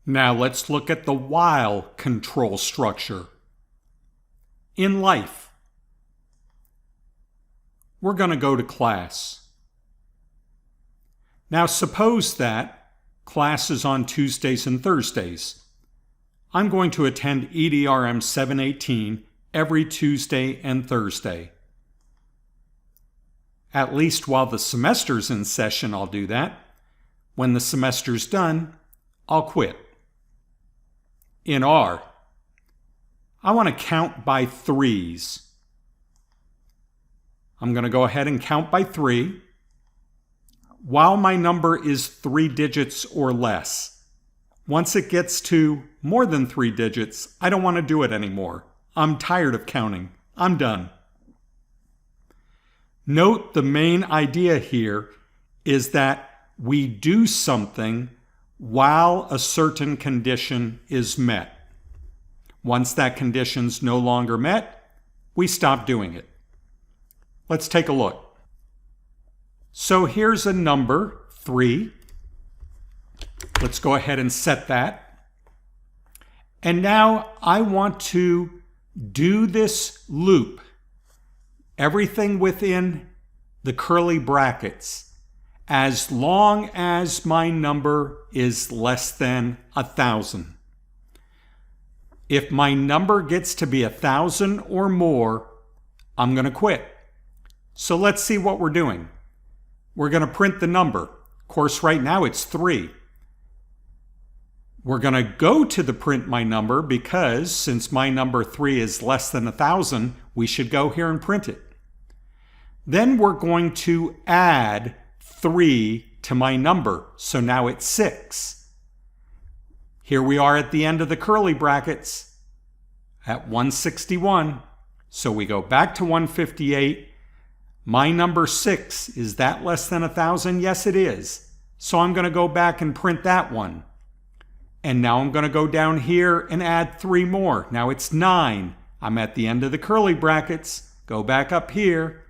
Now let's look at the while control structure. In life, we're going to go to class. Now suppose that class is on Tuesdays and Thursdays. I'm going to attend EDRM 718 every Tuesday and Thursday. At least while the semester's in session, I'll do that. When the semester's done, I'll quit. In R, I want to count by threes. I'm going to go ahead and count by 3 while my number is 3 digits or less. Once it gets to more than 3 digits, I don't want to do it anymore. I'm tired of counting. I'm done. Note the main idea here is that we do something while a certain condition is met. Once that condition's no longer met, we stop doing it. Let's take a look. So here's a number, 3. Let's go ahead and set that. And now I want to do this loop. Everything within the curly brackets, as long as my number is less than 1,000. If my number gets to be 1,000 or more, I'm going to quit. So let's see what we're doing. We're going to print the number. Of course, right now it's 3. We're going to go to the print my number because since my number 3 is less than 1,000, we should go here and print it. Then we're going to add 3 to my number, so now it's 6. Here we are at the end of the curly brackets at 161. So we go back to 158. My number 6, is that less than 1,000? Yes, it is. So I'm going to go back and print that one. And now I'm going to go down here and add 3 more. Now it's 9. I'm at the end of the curly brackets. Go back up here.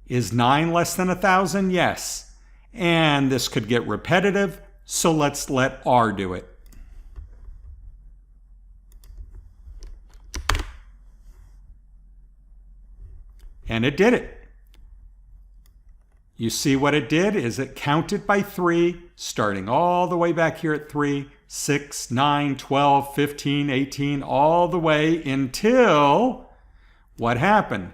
Is 9 less than 1,000? Yes. And this could get repetitive, so let's let R do it. And it did it. You see what it did is it counted by 3, starting all the way back here at 3, 6, 9, 12, 15, 18, all the way until what happened?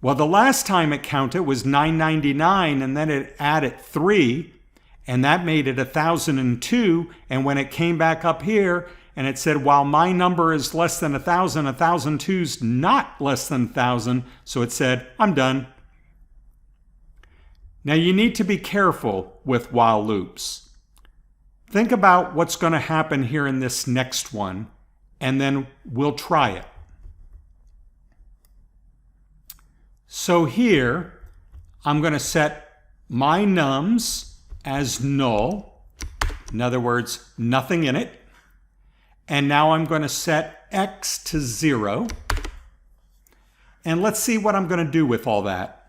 Well, the last time it counted was 999, and then it added 3, and that made it 1,002. And when it came back up here, and it said, while my number is less than 1,000, 1,002's not less than 1,000. So it said, I'm done. Now you need to be careful with while loops. Think about what's going to happen here in this next one, and then we'll try it. So here, I'm going to set my nums as null. In other words, nothing in it. And now I'm going to set x to 0. And let's see what I'm going to do with all that.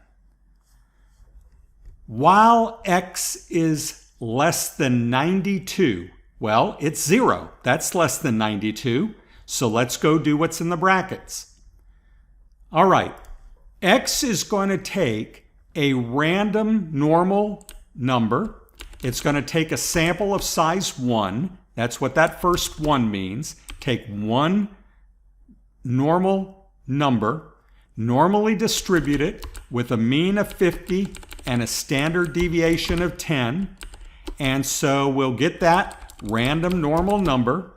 While x is less than 92, well, it's 0. That's less than 92. So let's go do what's in the brackets. All right. X is going to take a random normal number. It's going to take a sample of size 1. That's what that first 1 means. Take one normal number, normally distribute it with a mean of 50 and a standard deviation of 10. And so we'll get that random normal number.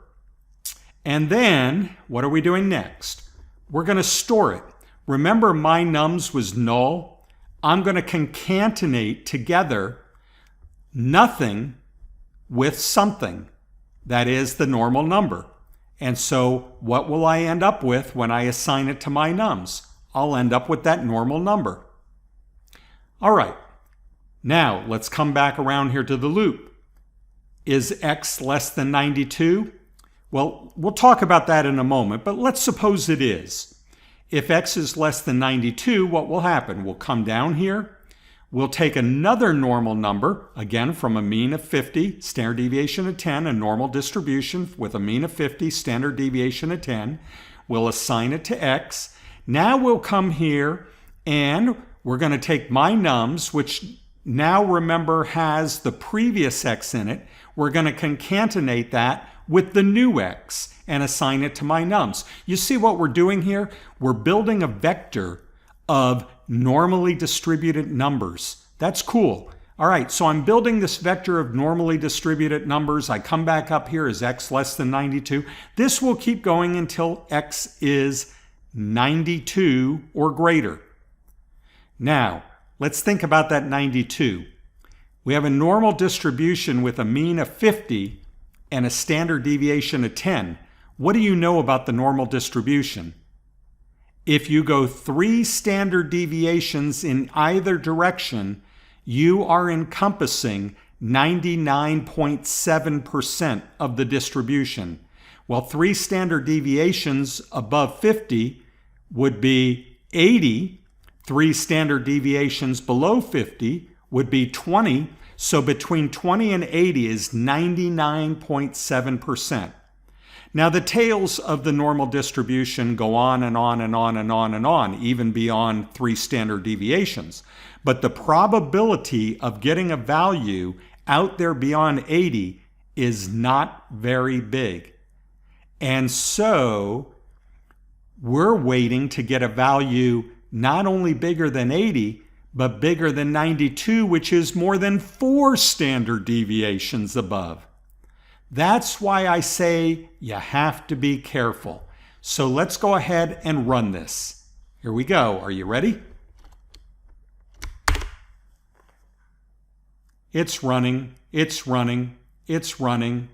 And then what are we doing next? We're going to store it. Remember, my nums was null. I'm going to concatenate together nothing with something. That is the normal number. And so what will I end up with when I assign it to my nums? I'll end up with that normal number. All right. Now let's come back around here to the loop. Is x less than 92? Well, we'll talk about that in a moment, but let's suppose it is. If x is less than 92, what will happen? We'll come down here. We'll take another normal number, again from a mean of 50, standard deviation of 10, a normal distribution with a mean of 50, standard deviation of 10. We'll assign it to x. Now we'll come here and we're going to take my nums, which now remember has the previous x in it. We're going to concatenate that with the new x and assign it to my nums. You see what we're doing here? We're building a vector of normally distributed numbers. That's cool. All right, so I'm building this vector of normally distributed numbers. I come back up here as x less than 92. This will keep going until x is 92 or greater. Now, let's think about that 92. We have a normal distribution with a mean of 50 and a standard deviation of 10. What do you know about the normal distribution? If you go 3 standard deviations in either direction, you are encompassing 99.7% of the distribution. Well, 3 standard deviations above 50 would be 80. 3 standard deviations below 50 would be 20. So between 20 and 80 is 99.7%. Now the tails of the normal distribution go on and on and on and on and on, even beyond 3 standard deviations. But the probability of getting a value out there beyond 80 is not very big. And so we're waiting to get a value not only bigger than 80, but bigger than 92, which is more than 4 standard deviations above. That's why I say you have to be careful. So let's go ahead and run this. Here we go. Are you ready? It's running, it's running, it's running.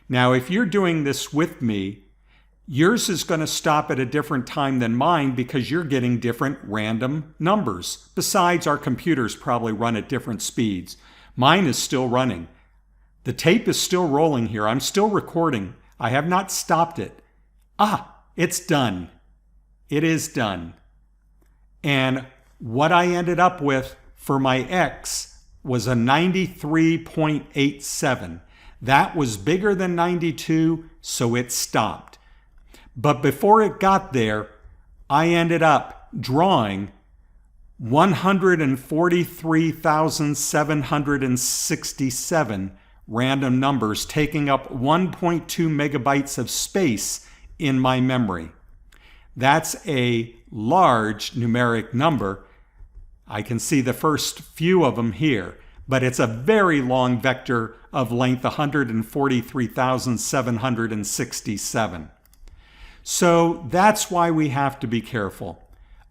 Now, if you're doing this with me, yours is going to stop at a different time than mine because you're getting different random numbers. Besides, our computers probably run at different speeds. Mine is still running. The tape is still rolling here. I'm still recording. I have not stopped it. It's done. It is done. And what I ended up with for my x was a 93.87. That was bigger than 92, so it stopped. But before it got there, I ended up drawing 143,767 random numbers, taking up 1.2 megabytes of space in my memory. That's a large numeric number. I can see the first few of them here, but it's a very long vector of length 143,767. So that's why we have to be careful.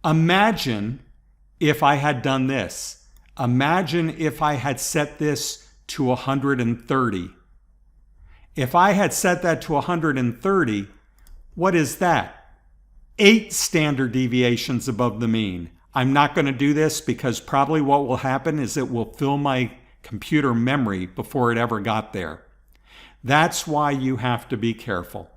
Imagine if I had done this. Imagine if I had set this to 130. If I had set that to 130, what is that? 8 standard deviations above the mean. I'm not going to do this because probably what will happen is it will fill my computer memory before it ever got there. That's why you have to be careful.